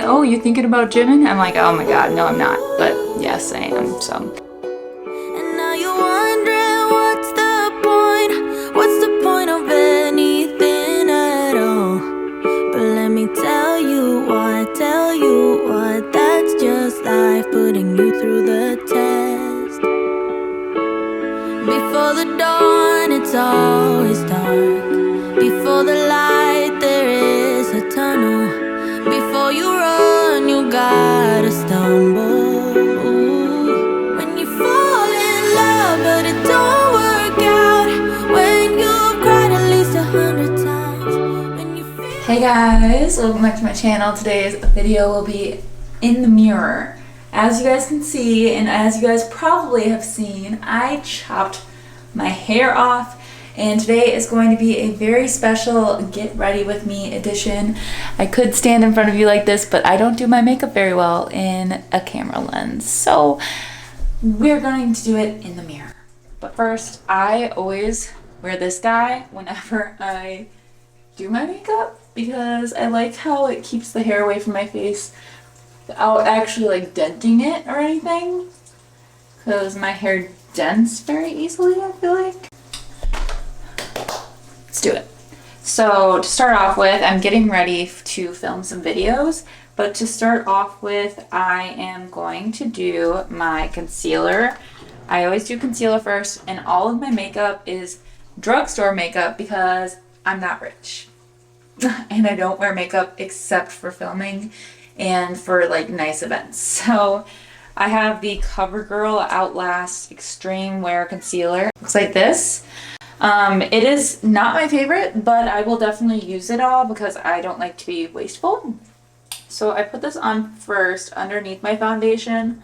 oh, you thinking about gymming? I'm like, oh my god, no I'm not. But yes, I am, so. And now you're wondering what's the point? What's the point of anything at all? But let me tell you what, that's just life putting you through the test. Before the dawn, it's always dark. Before the light, there is a tunnel. Before you run, you gotta stumble. When you fall in love, but it don't work out. When you've cried at least 100 times. When you feel Hey guys, welcome back to my channel. Today's video will be in the mirror. As you guys can see, and as you guys probably have seen, I chopped my hair off. And today is going to be a very special get ready with me edition. I could stand in front of you like this, but I don't do my makeup very well in a camera lens. So we're going to do it in the mirror. But first, I always wear this guy whenever I do my makeup because I like how it keeps the hair away from my face without actually like denting it or anything. Because my hair dents very easily, I feel like. Let's do it. So to start off with, I'm getting ready to film some videos, but to start off with, I am going to do my concealer. I always do concealer first, and all of my makeup is drugstore makeup because I'm not rich. And I don't wear makeup except for filming and for like nice events. So I have the CoverGirl Outlast Extreme Wear Concealer. Looks like this. It is not my favorite, but I will definitely use it all because I don't like to be wasteful. So I put this on first underneath my foundation.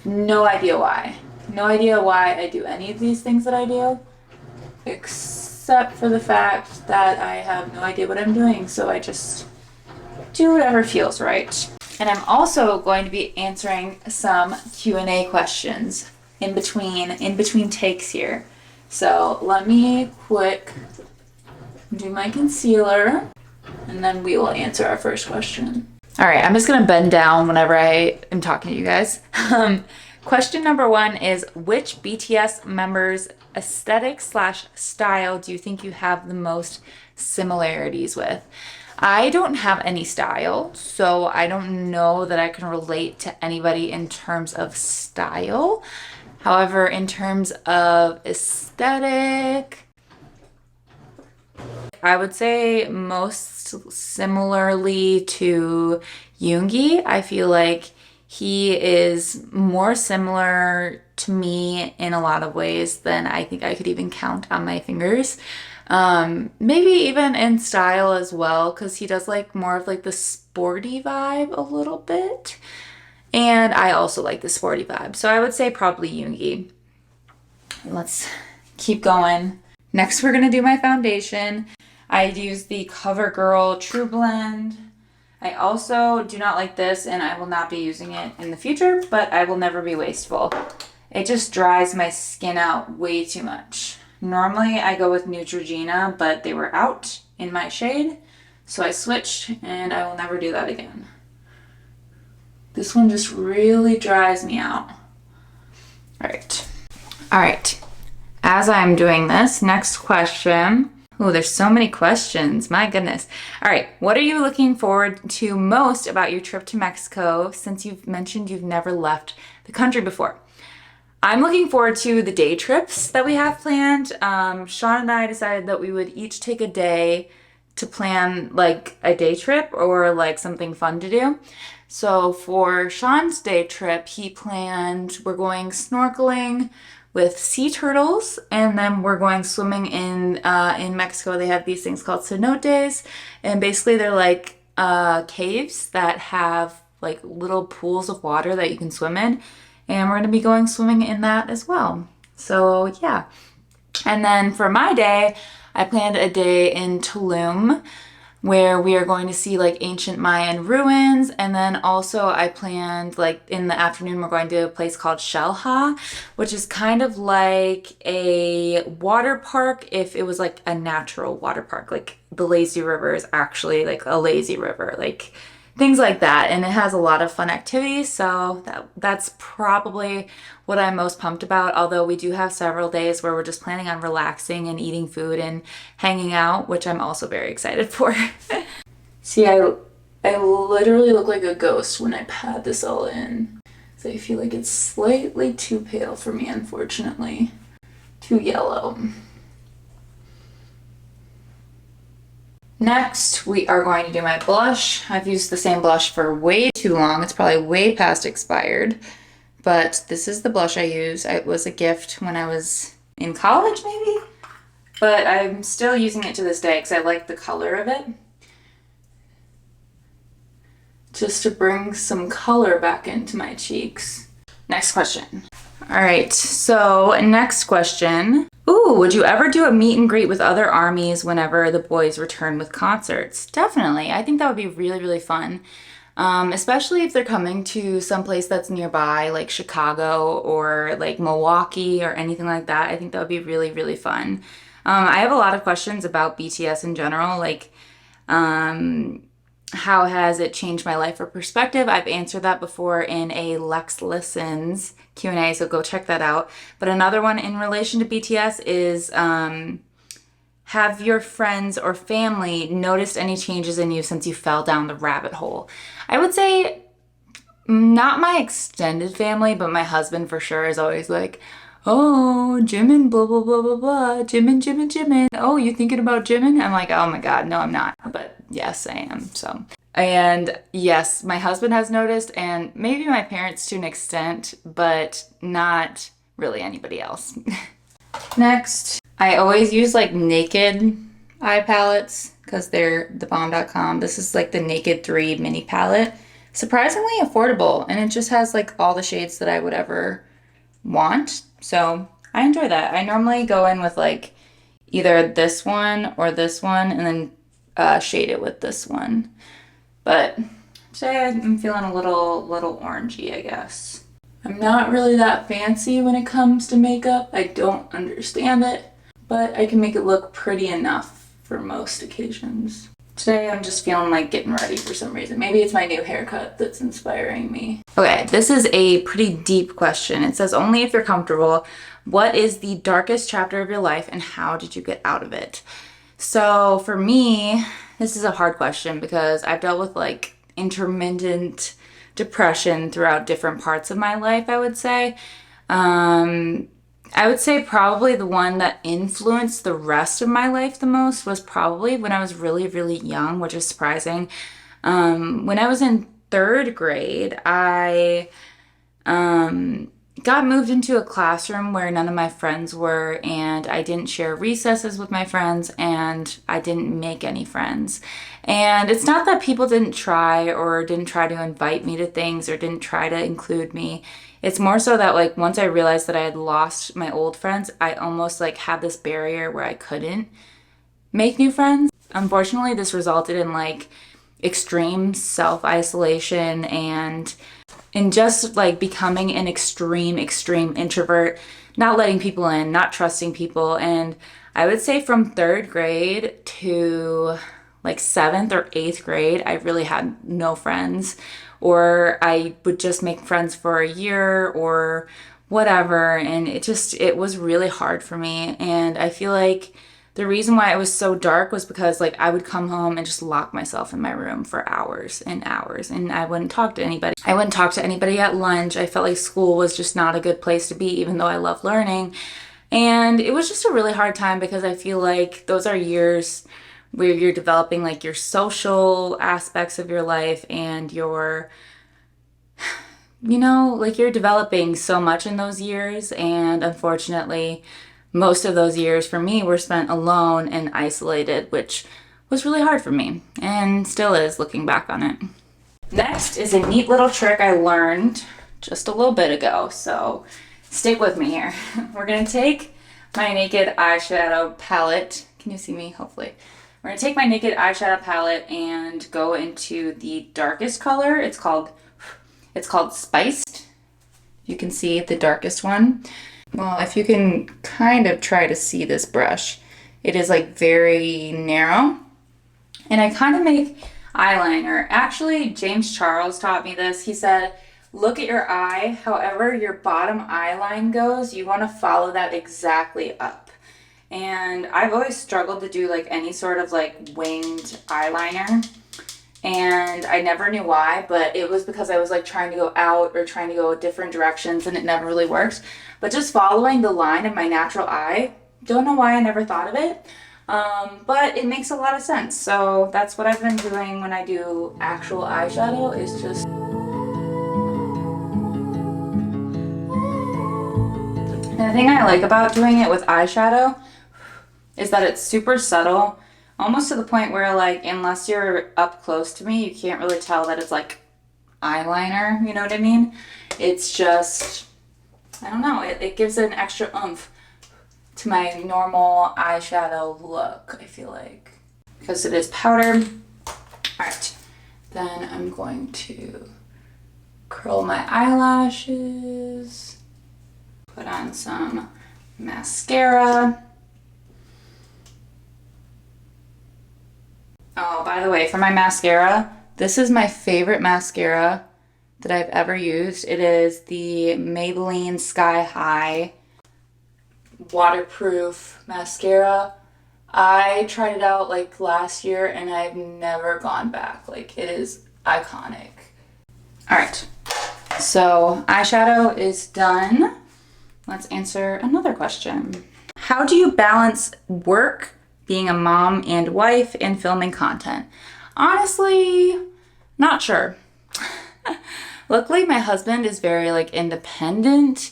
No idea why. No idea why I do any of these things that I do, except for the fact that I have no idea what I'm doing. So I just do whatever feels right. And I'm also going to be answering some Q&A questions in between takes here. So let me quick do my concealer and then we will answer our first question. All right, I'm just gonna bend down whenever I am talking to you guys. Question number 1 is, which BTS members' aesthetic/style do you think you have the most similarities with? I don't have any style, so I don't know that I can relate to anybody in terms of style. However, in terms of aesthetic, I would say most similarly to Yoongi. I feel like he is more similar to me in a lot of ways than I think I could even count on my fingers. Maybe even in style as well, because he does like more of like the sporty vibe a little bit. And I also like the sporty vibe. So I would say probably Yoongi. Let's keep going. Next, we're going to do my foundation. I use the CoverGirl True Blend. I also do not like this, and I will not be using it in the future, but I will never be wasteful. It just dries my skin out way too much. Normally, I go with Neutrogena, but they were out in my shade, so I switched, and I will never do that again. This one just really dries me out. All right. As I'm doing this, next question. Oh, there's so many questions. My goodness. All right. What are you looking forward to most about your trip to Mexico since you've mentioned you've never left the country before? I'm looking forward to the day trips that we have planned. Sean and I decided that we would each take a day to plan like a day trip or like something fun to do. So for Sean's day trip, he planned we're going snorkeling with sea turtles, and then we're going swimming in Mexico. They have these things called cenotes, and basically they're like caves that have like little pools of water that you can swim in, and we're gonna be going swimming in that as well. So yeah. And then for my day, I planned a day in Tulum. where we are going to see like ancient Mayan ruins. And then also I planned like in the afternoon, we're going to a place called Shelha, which is kind of like a water park if it was like a natural water park. Like the lazy river is actually like a lazy river, like things like that. And it has a lot of fun activities. So that's probably what I'm most pumped about. Although we do have several days where we're just planning on relaxing and eating food and hanging out, which I'm also very excited for. See, I literally look like a ghost when I pat this all in. So I feel like it's slightly too pale for me, unfortunately. Too yellow. Next, we are going to do my blush. I've used the same blush for way too long. It's probably way past expired, but this is the blush I use. It was a gift when I was in college, maybe, but I'm still using it to this day because I like the color of it. Just to bring some color back into my cheeks. Next question. All right, so next question. Ooh, would you ever do a meet and greet with other armies whenever the boys return with concerts? Definitely. I think that would be really, really fun. Especially if they're coming to some place that's nearby, like Chicago or like Milwaukee or anything like that. I think that would be really, really fun. I have a lot of questions about BTS in general, like how has it changed my life or perspective? I've answered that before in a LEXLISTENS Q&A, so go check that out. But another one in relation to BTS is have your friends or family noticed any changes in you since you fell down the rabbit hole? I would say not my extended family, but my husband for sure is always like, oh, Jimin, blah, blah, blah, blah, blah, Jimin, Jimin, Jimin. Oh, you thinking about Jimin? I'm like, oh my God, no, I'm not. But yes, I am. So, and yes, my husband has noticed, and maybe my parents to an extent, but not really anybody else. Next, I always use like Naked eye palettes because they're thebomb.com. This is like the Naked 3 mini palette. Surprisingly affordable, and it just has like all the shades that I would ever want. So I enjoy that. I normally go in with like either this one or this one and then shade it with this one. But today I'm feeling a little orangey, I guess. I'm not really that fancy when it comes to makeup. I don't understand it, but I can make it look pretty enough for most occasions. Today I'm just feeling like getting ready for some reason. Maybe it's my new haircut that's inspiring me. Okay, this is a pretty deep question. It says, only if you're comfortable, what is the darkest chapter of your life and how did you get out of it? So for me, this is a hard question because I've dealt with like intermittent depression throughout different parts of my life, I would say. I would say probably the one that influenced the rest of my life the most was probably when I was really, really young, which is surprising. When I was in third grade, I got moved into a classroom where none of my friends were, and I didn't share recesses with my friends, and I didn't make any friends. And it's not that people didn't try or didn't try to invite me to things or didn't try to include me. It's more so that like once I realized that I had lost my old friends, I almost like had this barrier where I couldn't make new friends. Unfortunately, this resulted in like extreme self-isolation and in just like becoming an extreme introvert, not letting people in, not trusting people. And I would say from third grade to like seventh or eighth grade, I really had no friends, or I would just make friends for a year or whatever. And it was really hard for me. And I feel like the reason why it was so dark was because like I would come home and just lock myself in my room for hours and hours, and I wouldn't talk to anybody. I wouldn't talk to anybody at lunch. I felt like school was just not a good place to be, even though I love learning. And it was just a really hard time because I feel like those are years where you're developing like your social aspects of your life and your, like you're developing so much in those years. And unfortunately, most of those years for me were spent alone and isolated, which was really hard for me and still is looking back on it. Next is a neat little trick I learned just a little bit ago, so stick with me here. We're gonna take my Naked eyeshadow palette. Can you see me? Hopefully. We're gonna take my Naked eyeshadow palette and go into the darkest color. It's called Spiced. You can see the darkest one. Well, if you can kind of try to see this brush, it is like very narrow. And I kind of make eyeliner. Actually, James Charles taught me this. He said, look at your eye, however your bottom eye line goes, you want to follow that exactly up. And I've always struggled to do like any sort of like winged eyeliner. And I never knew why, but it was because I was like trying to go out or trying to go different directions and it never really worked. But just following the line of my natural eye, don't know why I never thought of it, but it makes a lot of sense. So that's what I've been doing when I do actual eyeshadow, is just... And the thing I like about doing it with eyeshadow is that it's super subtle. Almost to the point where, like, unless you're up close to me, you can't really tell that it's, like, eyeliner, you know what I mean? It's just, I don't know, it gives it an extra oomph to my normal eyeshadow look, I feel like. Because it is powder. Alright, then I'm going to curl my eyelashes, put on some mascara. Oh, by the way, for my mascara, this is my favorite mascara that I've ever used. It is the Maybelline Sky High waterproof mascara. I tried it out like last year and I've never gone back. Like, it is iconic. All right, so eyeshadow is done. Let's answer another question. How do you balance work, being a mom and wife, and filming content? Honestly, not sure. Luckily, my husband is very like independent,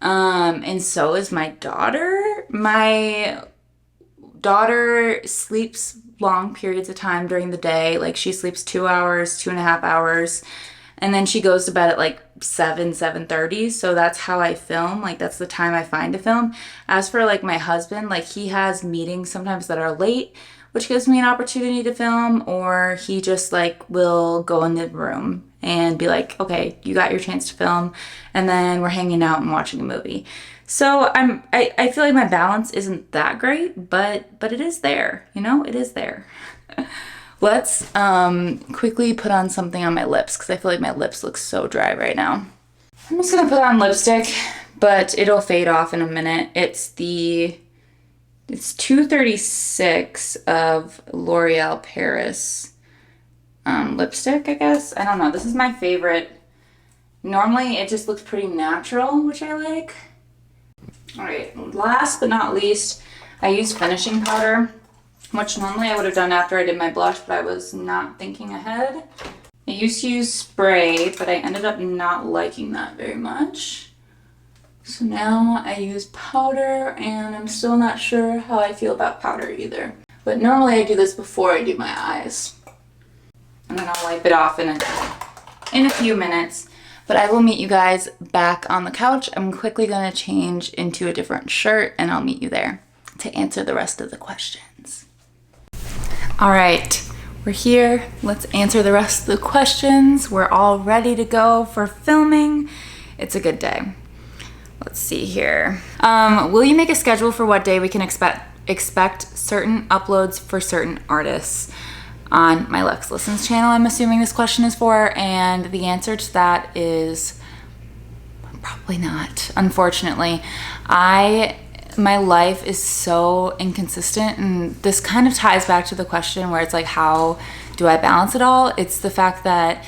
and so is my daughter. My daughter sleeps long periods of time during the day. Like, she sleeps 2 hours, 2.5 hours, and then she goes to bed at like 7:30. So that's how I film. Like, that's the time I find to film. As for like my husband, like, he has meetings sometimes that are late, which gives me an opportunity to film, or he just like will go in the room and be like, okay, you got your chance to film, and then we're hanging out and watching a movie. So I feel like my balance isn't that great, but it is there, you know, it is there. Let's quickly put on something on my lips because I feel like my lips look so dry right now. I'm just gonna put on lipstick, but it'll fade off in a minute. It's 236 of L'Oreal Paris lipstick, I guess. I don't know. This is my favorite. Normally it just looks pretty natural, which I like. All right, last but not least, I use finishing powder, which normally I would have done after I did my blush, but I was not thinking ahead. I used to use spray, but I ended up not liking that very much. So now I use powder, and I'm still not sure how I feel about powder either. But normally I do this before I do my eyes. And then I'll wipe it off in a few minutes. But I will meet you guys back on the couch. I'm quickly gonna change into a different shirt, and I'll meet you there to answer the rest of the questions. All right, we're here. Let's answer the rest of the questions. We're all ready to go for filming. It's a good day. Let's see here. Will you make a schedule for what day we can expect certain uploads for certain artists on my LEXLISTENS channel? I'm assuming this question is for, and the answer to that is probably not, unfortunately. My life is so inconsistent, and this kind of ties back to the question where it's like, how do I balance it all? It's the fact that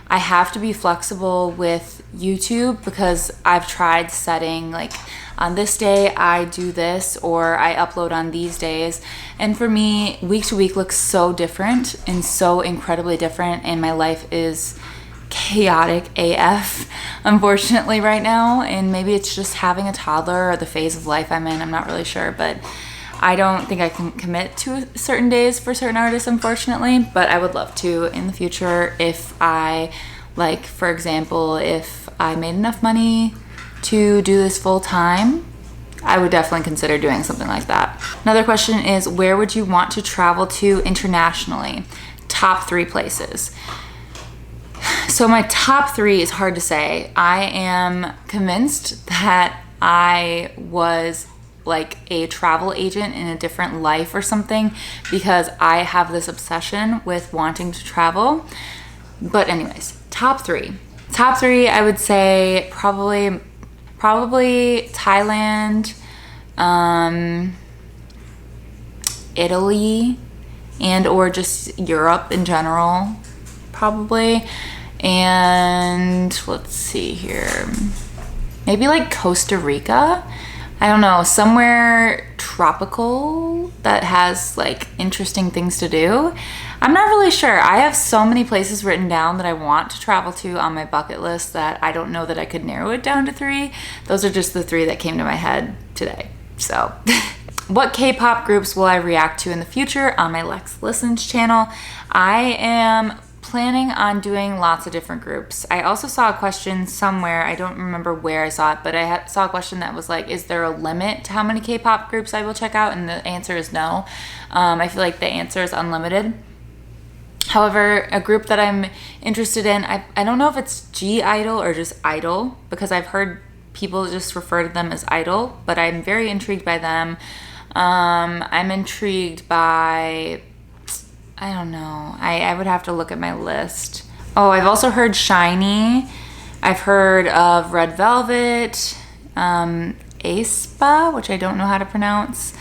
I have to be flexible with YouTube, because I've tried setting like, on this day I do this, or I upload on these days, and for me, week to week looks so different and so incredibly different, and my life is chaotic AF, unfortunately, right now. And maybe it's just having a toddler or the phase of life I'm in, I'm not really sure, but I don't think I can commit to certain days for certain artists, unfortunately, but I would love to in the future if I, like, for example, if I made enough money to do this full time, I would definitely consider doing something like that. Another question is, where would you want to travel to internationally? Top 3 places. So my top 3 is hard to say. I am convinced that I was like a travel agent in a different life or something, because I have this obsession with wanting to travel. But anyways, top 3. Top 3, I would say probably Thailand, Italy, and or just Europe in general, probably. And let's see here, maybe like Costa Rica. I don't know, somewhere tropical that has like interesting things to do. I'm not really sure. I have so many places written down that I want to travel to on my bucket list that I don't know that I could narrow it down to 3. Those are just the 3 that came to my head today. So what K-pop groups will I react to in the future on my Lex Listens channel? I am planning on doing lots of different groups. I also saw a question somewhere, I don't remember where I saw it, but I saw a question that was like, is there a limit to how many K-pop groups I will check out? And the answer is no. I feel like the answer is unlimited. However, a group that I'm interested in, I don't know if it's G-Idol or just Idol, because I've heard people just refer to them as Idol, but I'm very intrigued by them. I'm intrigued by, I don't know, I would have to look at my list. Oh, I've also heard SHINee. I've heard of Red Velvet, aespa, which I don't know how to pronounce.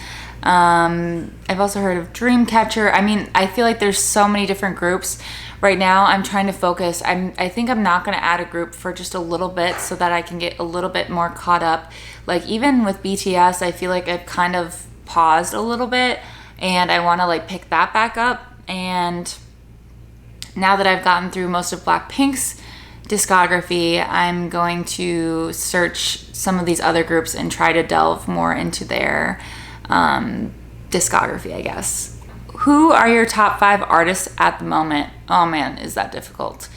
I've also heard of Dreamcatcher. I mean, I feel like there's so many different groups. Right now, I'm trying to focus. I think I'm not going to add a group for just a little bit so that I can get a little bit more caught up. Like even with BTS, I feel like I've kind of paused a little bit and I want to like pick that back up. And now that I've gotten through most of Blackpink's discography, I'm going to search some of these other groups and try to delve more into their discography, I guess. Who are your top 5 artists at the moment? Oh man, is that difficult?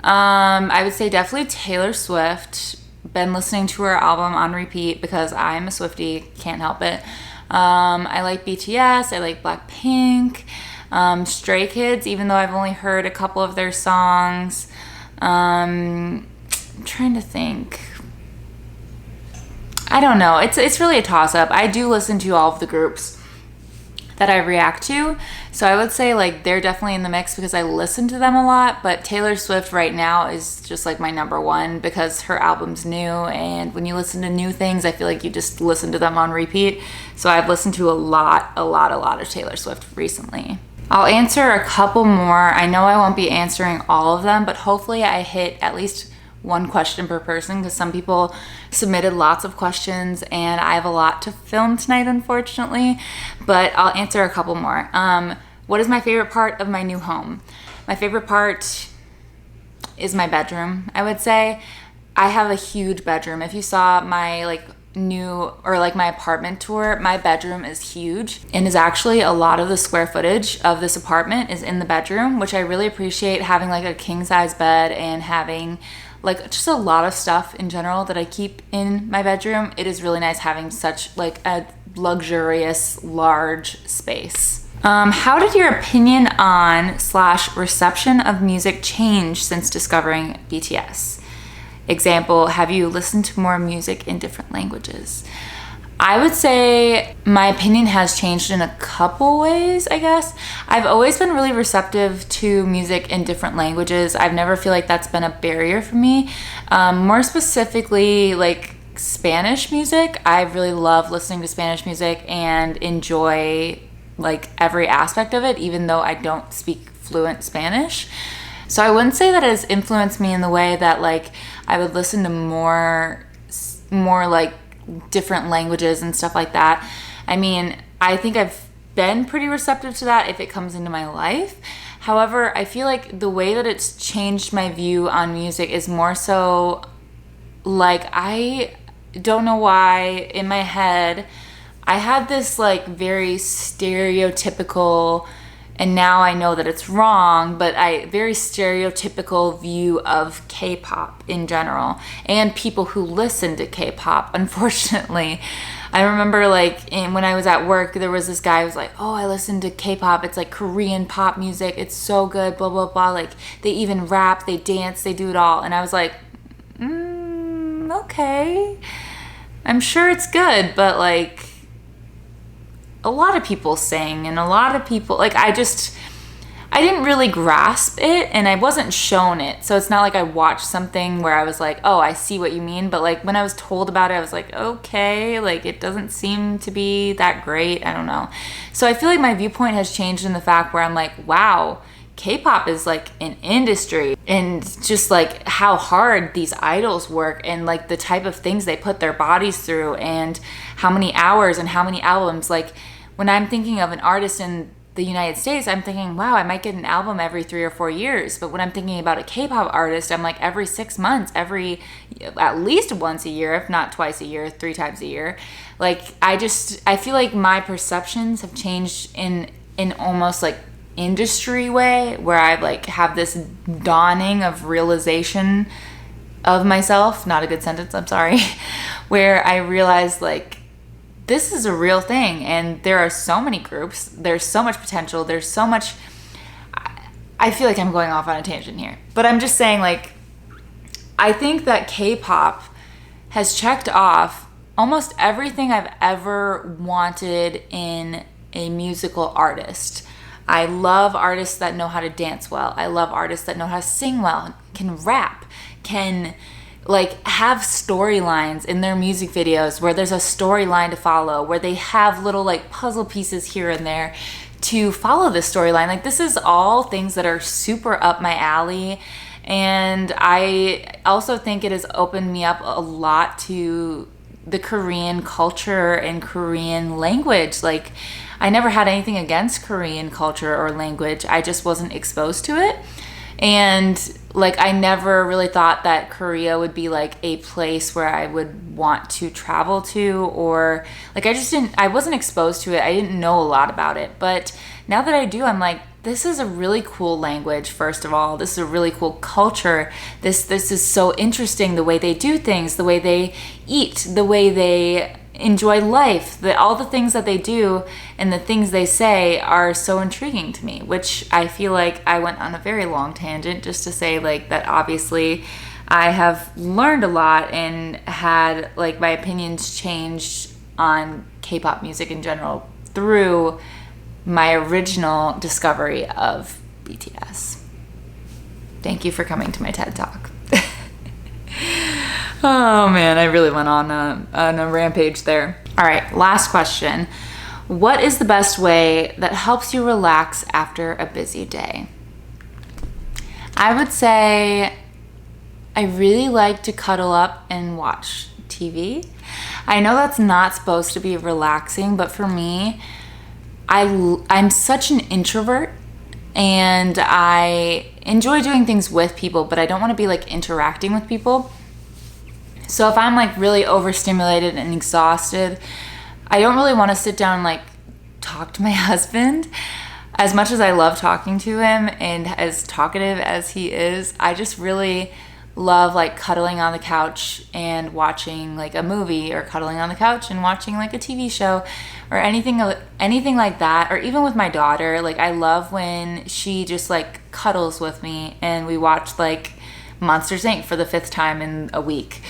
I would say definitely Taylor Swift. Been listening to her album on repeat because I'm a Swiftie, can't help it. I like BTS, I like Blackpink, Stray Kids, even though I've only heard a couple of their songs. I'm trying to think. I don't know. It's really a toss-up. I do listen to all of the groups that I react to. So I would say like they're definitely in the mix because I listen to them a lot, but Taylor Swift right now is just like my number 1 because her album's new, and when you listen to new things, I feel like you just listen to them on repeat. So I've listened to a lot of Taylor Swift recently. I'll answer a couple more. I know I won't be answering all of them, but hopefully I hit at least 1 question per person because some people submitted lots of questions and I have a lot to film tonight, unfortunately, but I'll answer a couple more. What is my favorite part of my new home? My favorite part is my bedroom, I would say. I have a huge bedroom. If you saw my my apartment tour, my bedroom is huge and is actually a lot of the square footage of this apartment is in the bedroom, which I really appreciate, having like a king size bed and having like just a lot of stuff in general that I keep in my bedroom. It is really nice having such like a luxurious large space. How did your opinion on / reception of music change since discovering BTS? Example, have you listened to more music in different languages? I would say my opinion has changed in a couple ways, I guess. I've always been really receptive to music in different languages. I've never feel like that's been a barrier for me. More specifically, like Spanish music. I really love listening to Spanish music and enjoy like every aspect of it, even though I don't speak fluent Spanish. So I wouldn't say that it has influenced me in the way that like I would listen to more like different languages and stuff like that. I mean, I think I've been pretty receptive to that if it comes into my life. However, I feel like the way that it's changed my view on music is more so like, I don't know why in my head I had this like very stereotypical, and now I know that it's wrong, but very stereotypical view of K-pop in general and people who listen to K-pop, unfortunately. I remember like when I was at work, there was this guy who was like, oh, I listen to K-pop. It's like Korean pop music. It's so good, blah, blah, blah. Like they even rap, they dance, they do it all. And I was like, okay. I'm sure it's good, but like a lot of people sing and a lot of people, like I didn't really grasp it and I wasn't shown it. So it's not like I watched something where I was like, oh, I see what you mean. But like when I was told about it, I was like, okay, like it doesn't seem to be that great. I don't know. So I feel like my viewpoint has changed in the fact where I'm like, wow, K-pop is like an industry, and just like how hard these idols work and like the type of things they put their bodies through and how many hours and how many albums. Like when I'm thinking of an artist in the United States, I'm thinking, wow, I might get an album every 3 or 4 years. But when I'm thinking about a K-pop artist, I'm like every 6 months, at least once a year, if not twice a year, 3 times a year. Like I feel like my perceptions have changed in almost like industry way, where I like have this dawning of realization of myself, not a good sentence, I'm sorry, where I realized like this is a real thing and there are so many groups, there's so much potential, there's so much. I feel like I'm going off on a tangent here, but I'm just saying like I think that K-pop has checked off almost everything I've ever wanted in a musical artist. I love artists that know how to dance well. I love artists that know how to sing well, can rap, can like have storylines in their music videos where there's a storyline to follow, where they have little like puzzle pieces here and there to follow the storyline. Like this is all things that are super up my alley. And I also think it has opened me up a lot to the Korean culture and Korean language. Like I never had anything against Korean culture or language. I just wasn't exposed to it. And like I never really thought that Korea would be like a place where I would want to travel to, or like I wasn't exposed to it. I didn't know a lot about it. But now that I do, I'm like, this is a really cool language, first of all. This is a really cool culture. This is so interesting, the way they do things, the way they eat, the way they enjoy life, all the things that they do and the things they say are so intriguing to me, which I feel like I went on a very long tangent just to say like that obviously I have learned a lot and had like my opinions changed on K-pop music in general through my original discovery of BTS. Thank you for coming to my TED Talk. Oh man, I really went on a rampage there. All right, last question. What is the best way that helps you relax after a busy day? I would say I really like to cuddle up and watch TV. I know that's not supposed to be relaxing, but for me, I'm such an introvert and I enjoy doing things with people, but I don't want to be like interacting with people. So if I'm like really overstimulated and exhausted, I don't really want to sit down and like talk to my husband. As much as I love talking to him and as talkative as he is, I just really love like cuddling on the couch and watching like a movie, or cuddling on the couch and watching like a TV show or anything like that. Or even with my daughter, like I love when she just like cuddles with me and we watch like Monsters Inc. for the 5th time in a week.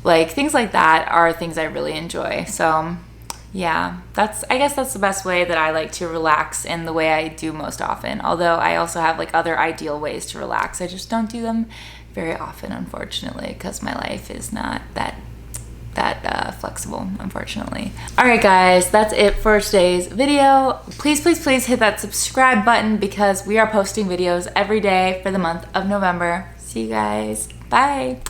Like things like that are things I really enjoy. So yeah, I guess that's the best way that I like to relax, and the way I do most often. Although I also have like other ideal ways to relax. I just don't do them very often, unfortunately, because my life is not that flexible, unfortunately. All right, guys, that's it for today's video. Please, please, please hit that subscribe button because we are posting videos every day for the month of November. See you guys. Bye.